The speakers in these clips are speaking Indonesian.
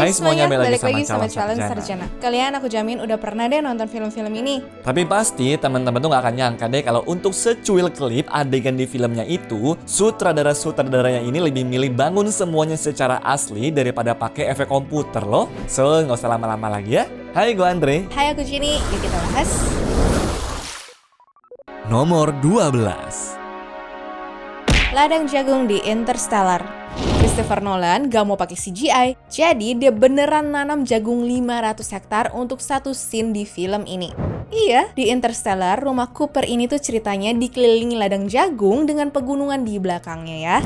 Hai semuanya, balik lagi sama Calon Challenge Sarjana. Kalian aku jamin udah pernah deh nonton film-film ini. Tapi pasti teman-teman tuh gak akan nyangka deh kalau untuk secuil klip adegan di filmnya itu, sutradara-sutradaranya ini lebih milih bangun semuanya secara asli daripada pakai efek komputer loh. So, gak usah lama-lama lagi ya. Hai, gue Andre. Hai, aku Jenny. Yuk kita bahas. Nomor 12. Ladang jagung di Interstellar. Christopher Nolan gak mau pakai CGI, jadi dia beneran nanam jagung 500 hektar untuk satu scene di film ini. Iya, di Interstellar, rumah Cooper ini tuh ceritanya dikelilingi ladang jagung dengan pegunungan di belakangnya ya.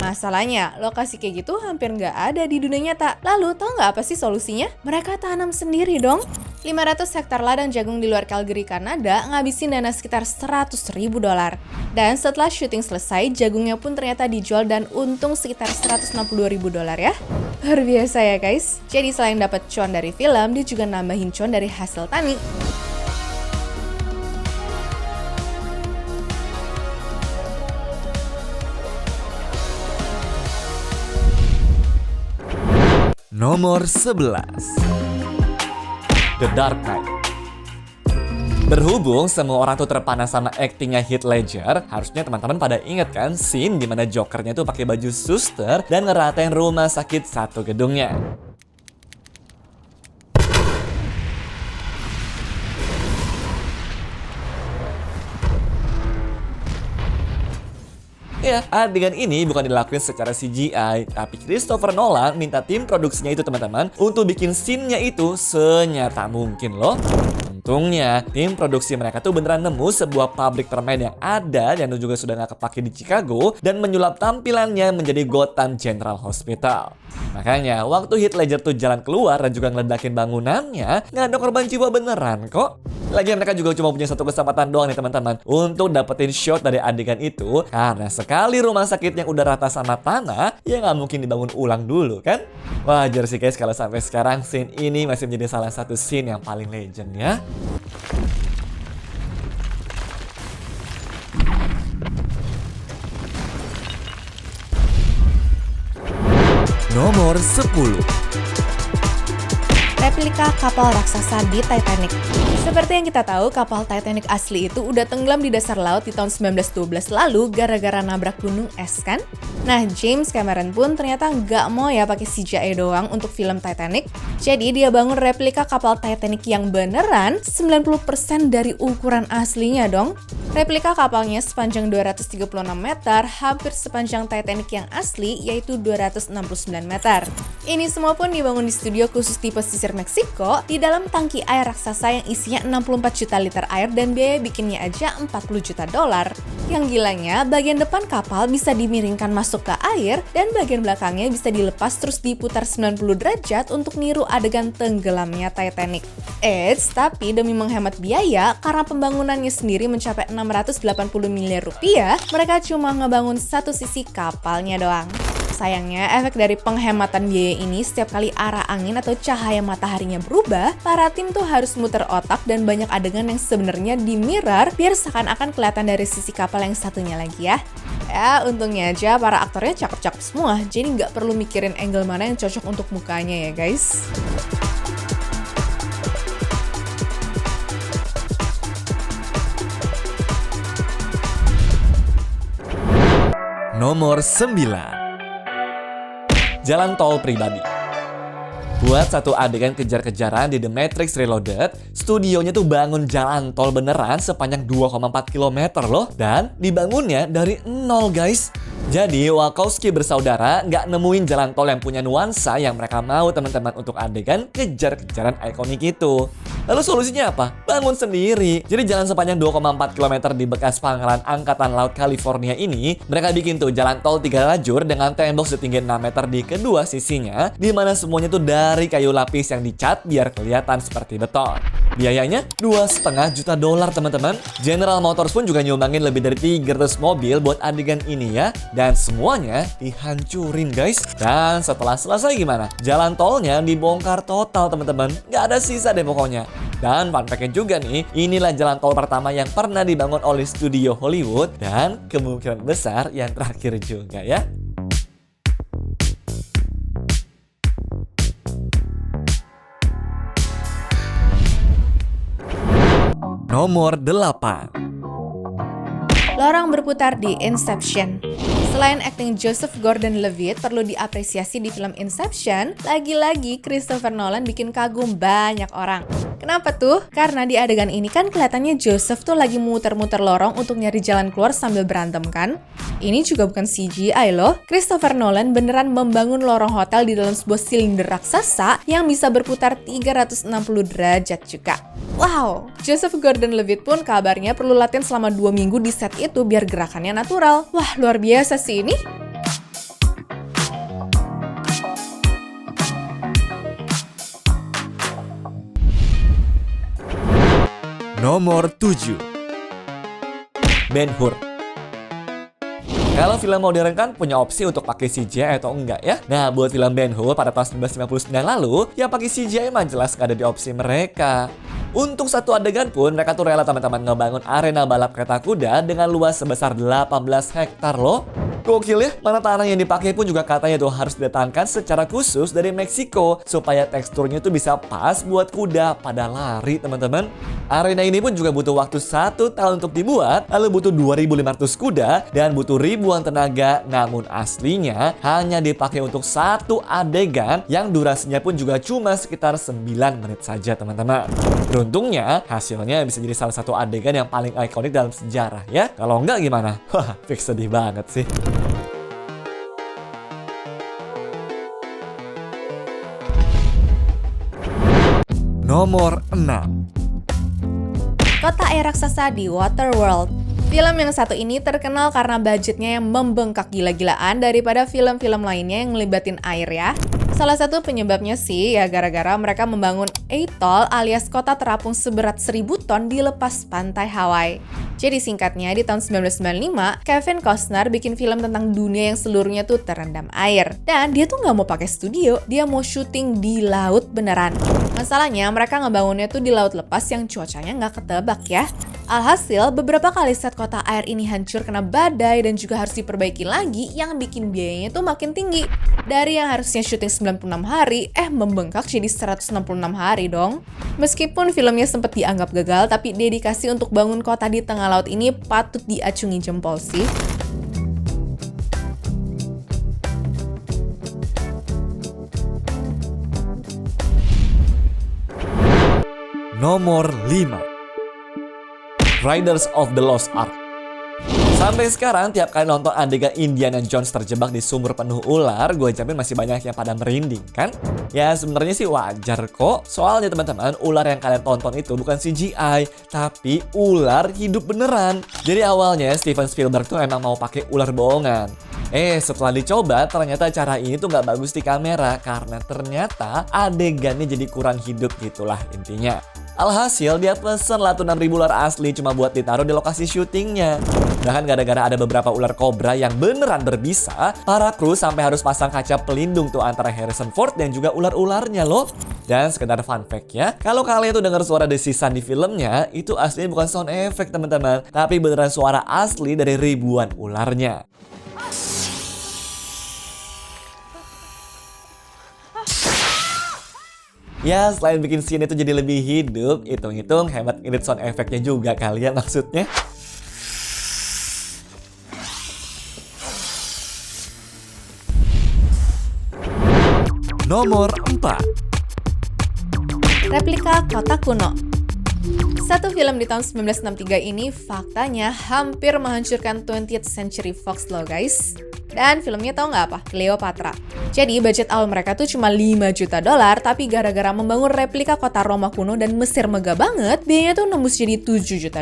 Masalahnya, lokasi kayak gitu hampir nggak ada di dunia nyata. Lalu, tau nggak apa sih solusinya? Mereka tanam sendiri dong. 500 hektar ladang jagung di luar Calgary, Kanada ngabisin dana sekitar $100.000. Dan setelah syuting selesai, jagungnya pun ternyata dijual dan untung sekitar $162.000 ya. Luar biasa ya guys. Jadi selain dapat cuan dari film, dia juga nambahin cuan dari hasil tani. Nomor 11. The Dark Knight. Berhubung semua orang tuh terpana sama aktingnya Heath Ledger, harusnya teman-teman pada inget kan scene dimana Jokernya tuh pakai baju suster dan ngeratain rumah sakit satu gedungnya. Ya, adegan ini bukan dilakuin secara CGI, tapi Christopher Nolan minta tim produksinya itu teman-teman untuk bikin scene-nya itu senyata mungkin loh. Untungnya, tim produksi mereka tuh beneran nemu sebuah pabrik permen yang ada dan juga sudah nggak kepake di Chicago dan menyulap tampilannya menjadi Gotham General Hospital. Makanya, waktu Heath Ledger tuh jalan keluar dan juga ngeledakin bangunannya, nggak ada korban jiwa beneran kok. Lagian mereka juga cuma punya satu kesempatan doang nih teman-teman untuk dapetin shot dari adegan itu, karena sekali rumah sakit yang udah rata sama tanah, ya nggak mungkin dibangun ulang dulu kan? Wajar sih guys kalau sampai sekarang scene ini masih menjadi salah satu scene yang paling legend ya. Nomor 10. Replika kapal raksasa di Titanic. Seperti yang kita tahu, kapal Titanic asli itu udah tenggelam di dasar laut di tahun 1912 lalu gara-gara nabrak gunung es kan? Nah, James Cameron pun ternyata nggak mau ya pakai CGI doang untuk film Titanic. Jadi dia bangun replika kapal Titanic yang beneran 90% dari ukuran aslinya dong. Replika kapalnya sepanjang 236 meter, hampir sepanjang Titanic yang asli, yaitu 269 meter. Ini semua pun dibangun di studio khusus di pesisir Meksiko, di dalam tangki air raksasa yang isinya 64 juta liter air dan biaya bikinnya aja $40 juta. Yang gilanya, bagian depan kapal bisa dimiringkan masuk ke air dan bagian belakangnya bisa dilepas terus diputar 90 derajat untuk niru adegan tenggelamnya Titanic. Tapi demi menghemat biaya, karena pembangunannya sendiri mencapai 680 miliar rupiah, mereka cuma ngebangun satu sisi kapalnya doang. Sayangnya, efek dari penghematan biaya ini setiap kali arah angin atau cahaya mataharinya berubah, para tim tuh harus muter otak dan banyak adegan yang sebenarnya di mirror biar seakan-akan kelihatan dari sisi kapal yang satunya lagi ya. Ya, untungnya aja para aktornya cakep-cakep semua, jadi nggak perlu mikirin angle mana yang cocok untuk mukanya ya guys. Nomor 9. Jalan tol pribadi. Buat satu adegan kejar-kejaran di The Matrix Reloaded, studionya tuh bangun jalan tol beneran sepanjang 2,4 km loh. Dan dibangunnya dari nol guys. Jadi Wachowski bersaudara nggak nemuin jalan tol yang punya nuansa yang mereka mau teman-teman untuk adegan kejar-kejaran ikonik itu. Lalu solusinya apa? Bangun sendiri. Jadi jalan sepanjang 2,4 km di bekas pangkalan Angkatan Laut California ini, mereka bikin tuh jalan tol 3 lajur dengan tembok setinggi 6 meter di kedua sisinya, di mana semuanya tuh dari kayu lapis yang dicat biar kelihatan seperti beton. Biayanya $2,5 juta teman-teman. General Motors pun juga nyumbangin lebih dari 300 mobil buat adegan ini ya. Dan semuanya dihancurin guys. Dan setelah selesai gimana? Jalan tolnya dibongkar total teman-teman. Nggak ada sisa deh pokoknya. Dan fun fact-nya juga nih, inilah jalan tol pertama yang pernah dibangun oleh studio Hollywood. Dan kemungkinan besar yang terakhir juga ya. Nomor 8. Lorong berputar di Inception. Selain akting Joseph Gordon-Levitt perlu diapresiasi di film Inception, lagi-lagi Christopher Nolan bikin kagum banyak orang. Kenapa tuh? Karena di adegan ini kan kelihatannya Joseph tuh lagi muter-muter lorong untuk nyari jalan keluar sambil berantem kan? Ini juga bukan CGI loh. Christopher Nolan beneran membangun lorong hotel di dalam sebuah silinder raksasa yang bisa berputar 360 derajat juga. Wow, Joseph Gordon-Levitt pun kabarnya perlu latihan selama 2 minggu di set itu biar gerakannya natural. Wah, luar biasa sih ini. Nomor 7. Ben-Hur. Kalau film modern kan punya opsi untuk pakai CGI atau enggak ya. Nah, buat film Ben-Hur pada tahun 1959 lalu, yang pakai CGI emang jelas nggak ada di opsi mereka. Untuk satu adegan pun mereka tuh rela teman-teman ngebangun arena balap kereta kuda dengan luas sebesar 18 hektar loh. Gokil ya, mana tanah yang dipakai pun juga katanya tuh harus didatangkan secara khusus dari Meksiko supaya teksturnya tuh bisa pas buat kuda pada lari teman-teman. Arena ini pun juga butuh waktu 1 tahun untuk dibuat, lalu butuh 2.500 kuda dan butuh ribuan tenaga, namun aslinya hanya dipakai untuk satu adegan yang durasinya pun juga cuma sekitar 9 menit saja teman-teman. Beruntungnya hasilnya bisa jadi salah satu adegan yang paling ikonik dalam sejarah ya. Kalau enggak gimana? Wah, fix sedih banget sih. Nomor 6. Kota air raksasa di Waterworld. Film yang satu ini terkenal karena budgetnya yang membengkak gila-gilaan daripada film-film lainnya yang ngelibatin air ya. Salah satu penyebabnya sih ya gara-gara mereka membangun atoll alias kota terapung seberat 1000 ton di lepas pantai Hawaii. Jadi singkatnya di tahun 1995, Kevin Costner bikin film tentang dunia yang seluruhnya tuh terendam air. Dan dia tuh nggak mau pakai studio, dia mau syuting di laut beneran. Masalahnya mereka ngebangunnya tuh di laut lepas yang cuacanya nggak ketebak ya. Alhasil, beberapa kali set kota air ini hancur kena badai dan juga harus diperbaiki lagi yang bikin biayanya tuh makin tinggi. Dari yang harusnya syuting 96 hari, membengkak jadi 166 hari dong. Meskipun filmnya sempat dianggap gagal, tapi dedikasi untuk bangun kota di tengah laut ini patut diacungi jempol sih. Nomor 5. Riders of the Lost Ark. Sampai sekarang tiap kali nonton adegan Indiana Jones terjebak di sumur penuh ular, gue jamin masih banyak yang pada merinding kan? Ya sebenarnya sih wajar kok. Soalnya teman-teman, ular yang kalian tonton itu bukan CGI, tapi ular hidup beneran. Jadi awalnya Steven Spielberg tuh emang mau pakai ular bohongan. Setelah dicoba, ternyata cara ini tuh nggak bagus di kamera karena ternyata adegannya jadi kurang hidup gitulah intinya. Alhasil dia pesen lah tuh 6.000 ular asli cuma buat ditaruh di lokasi syutingnya. Bahkan gara-gara ada beberapa ular kobra yang beneran berbisa, para kru sampai harus pasang kaca pelindung tuh antara Harrison Ford dan juga ular-ularnya loh. Dan sekedar fun fact ya, kalau kalian tuh dengar suara desisan di filmnya, itu aslinya bukan sound effect teman-teman, tapi beneran suara asli dari ribuan ularnya. Ya, selain bikin scene itu jadi lebih hidup, hitung-hitung hebat edit sound effect-nya juga kalian maksudnya. Nomor 4. Replika kota kuno. Satu film di tahun 1963 ini faktanya hampir menghancurkan 20th Century Fox loh guys. Dan filmnya tahu nggak apa? Cleopatra. Jadi budget awal mereka tuh cuma $5 juta, tapi gara-gara membangun replika kota Roma kuno dan Mesir megah banget, biayanya tuh nembus jadi $7 juta.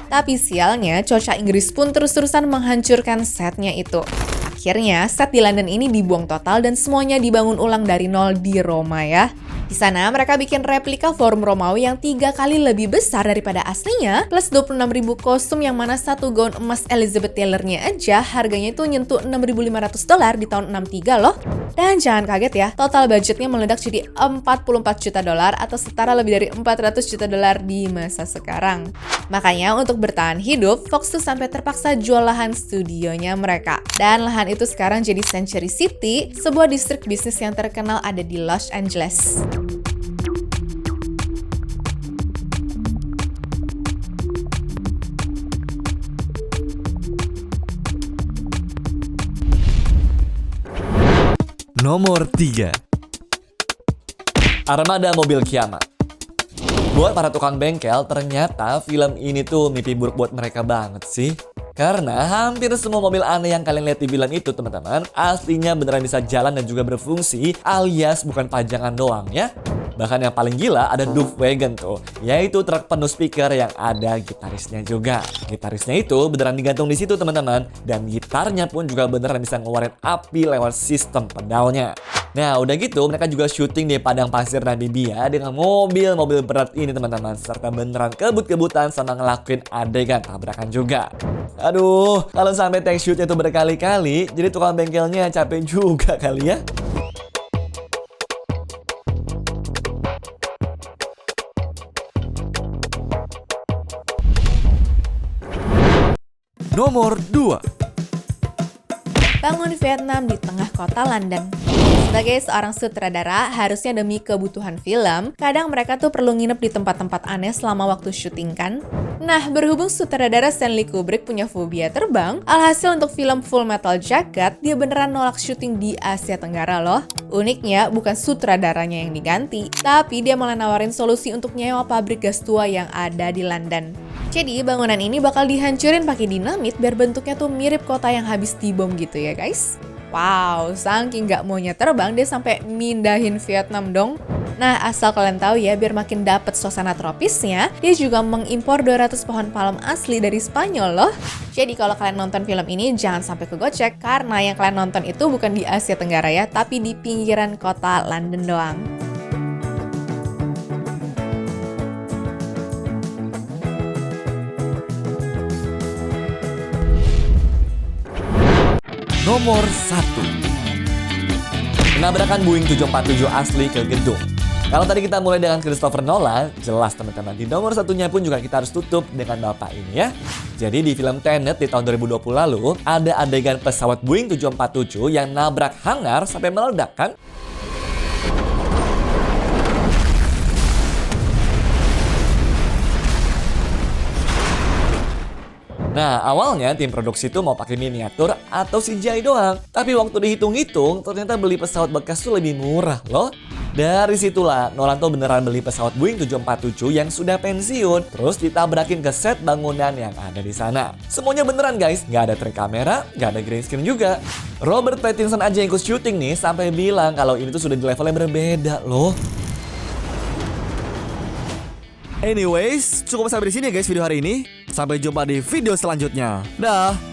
Tapi sialnya, cuaca Inggris pun terus-terusan menghancurkan setnya itu. Akhirnya, set di London ini dibuang total dan semuanya dibangun ulang dari nol di Roma ya. Di sana mereka bikin replika Forum Romawi yang 3 kali lebih besar daripada aslinya, plus 26.000 kostum yang mana satu gaun emas Elizabeth Taylor-nya aja harganya itu nyentuh $6.500 di tahun 63 loh. Dan jangan kaget ya, total budgetnya meledak jadi $44 juta atau setara lebih dari $400 juta di masa sekarang. Makanya untuk bertahan hidup, Fox tuh sampai terpaksa jual lahan studionya mereka. Dan lahan itu sekarang jadi Century City, sebuah distrik bisnis yang terkenal ada di Los Angeles. Nomor 3. Armada Mobil Kiamat. Buat para tukang bengkel, ternyata film ini tuh mimpi buruk buat mereka banget sih. Karena hampir semua mobil aneh yang kalian lihat di film itu, teman-teman, aslinya beneran bisa jalan dan juga berfungsi, alias bukan pajangan doang ya. Bahkan yang paling gila ada Doof Wagon tuh, yaitu truk penuh speaker yang ada gitarisnya juga. Gitarisnya itu beneran digantung di situ, teman-teman, dan gitarnya pun juga beneran bisa ngeluarin api lewat sistem pedalnya. Nah, udah gitu mereka juga syuting di padang pasir Namibia dengan mobil-mobil berat ini, teman-teman, serta beneran kebut-kebutan sama ngelakuin adegan tabrakan juga. Aduh, kalau sampai take shootnya itu berkali-kali, jadi tukang bengkelnya capek juga kali ya. Nomor 2. Bangun Vietnam di tengah kota London. Sebagai seorang sutradara, harusnya demi kebutuhan film, kadang mereka tuh perlu nginep di tempat-tempat aneh selama waktu syuting kan? Nah, berhubung sutradara Stanley Kubrick punya fobia terbang, alhasil untuk film Full Metal Jacket, dia beneran nolak syuting di Asia Tenggara loh. Uniknya, bukan sutradaranya yang diganti, tapi dia malah nawarin solusi untuk nyewa pabrik gas tua yang ada di London. Jadi, bangunan ini bakal dihancurin pakai dinamit biar bentuknya tuh mirip kota yang habis dibom gitu ya guys. Wow, saking gak maunya terbang, dia sampai mindahin Vietnam dong. Nah, asal kalian tahu ya, biar makin dapet suasana tropisnya, dia juga mengimpor 200 pohon palem asli dari Spanyol loh. Jadi kalau kalian nonton film ini, jangan sampai kegocek, karena yang kalian nonton itu bukan di Asia Tenggara ya, tapi di pinggiran kota London doang. Nomor 1. Penabrakan Boeing 747 asli ke gedung. Kalau tadi kita mulai dengan Christopher Nolan, jelas teman-teman, di nomor satunya pun juga kita harus tutup dengan bapak ini ya. Jadi di film Tenet di tahun 2020 lalu, ada adegan pesawat Boeing 747 yang nabrak hangar sampai meledak kan? Nah, awalnya tim produksi itu mau pakai miniatur atau CGI doang. Tapi waktu dihitung-hitung, ternyata beli pesawat bekas tuh lebih murah loh. Dari situlah, Nolan tuh beneran beli pesawat Boeing 747 yang sudah pensiun, terus ditabrakin ke set bangunan yang ada di sana. Semuanya beneran guys, nggak ada trik kamera, nggak ada green screen juga. Robert Pattinson aja yang ikut syuting nih, sampai bilang kalau ini tuh sudah di level yang berbeda loh. Anyways, cukup sampai di sini ya guys video hari ini. Sampai jumpa di video selanjutnya. Dah.